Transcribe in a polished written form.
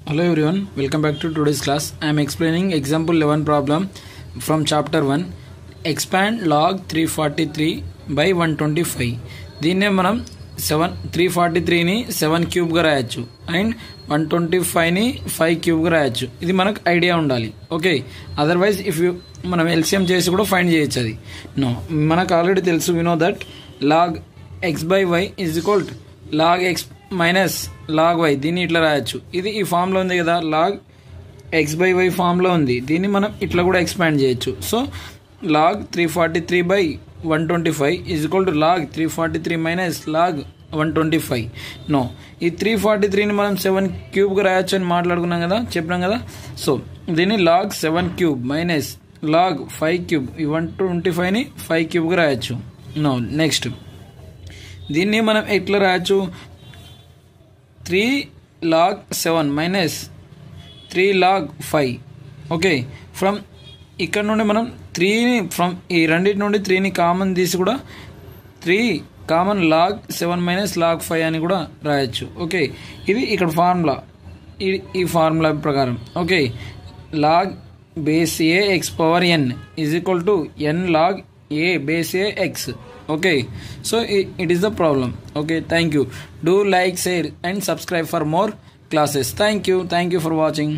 Hello everyone, welcome back to today's class. I am explaining example 11 problem from chapter 1. Expand log 343 by 125. దీన్నే మనం 343 ని 7 cube గా రాయొచ్చు and 125 ని 5 cube గా రాయొచ్చు. ఇది మనకు ఐడియా ఉండాలి. ఓకే, అదర్వైజ్ ఇఫ్ యూ మనం ఎల్సిఎం చేసి కూడా ఫైండ్ చేయొచ్చు. అది నో, మనకు ఆల్రెడీ తెలుసు. We know that log x by y is equal to log x minus log y. దీన్ని ఇట్లా రాయొచ్చు. ఇది ఈ ఫామ్లో ఉంది కదా, లాగ్ ఎక్స్ బై వై ఫామ్లో ఉంది. దీన్ని మనం ఇట్లా కూడా ఎక్స్పాండ్ చేయొచ్చు. So log 343 by 125 is equal to log 343 minus log 125. No, ఈ 343ని మనం 7 క్యూబ్గా రాయొచ్చు అని మాట్లాడుకున్నాం కదా, చెప్పినాం కదా. సో దీన్ని log 7 cube minus log 5 cube, ఈ 125ని 5 క్యూబ్గా రాయొచ్చు. నో, నెక్స్ట్ దీన్ని మనం ఎట్లా రాయొచ్చు? 3 log 7 minus 3 log 5. Okay, from ఇక్కడ నుండి మనం 3ని ఫ్రమ్ ఈ రెండింటి నుండి 3ని కామన్ తీసి కూడా 3 కామన్ log 7 మైనస్ log 5 అని కూడా రాయొచ్చు. ఓకే, ఇది ఇక్కడ ఫార్ములా, ఈ ఫార్ములా ప్రకారం. Okay, log base a x power n is equal to n log a base a x. Okay, so it is the problem. Okay, thank you. Do like, share and subscribe for more classes. Thank you for watching.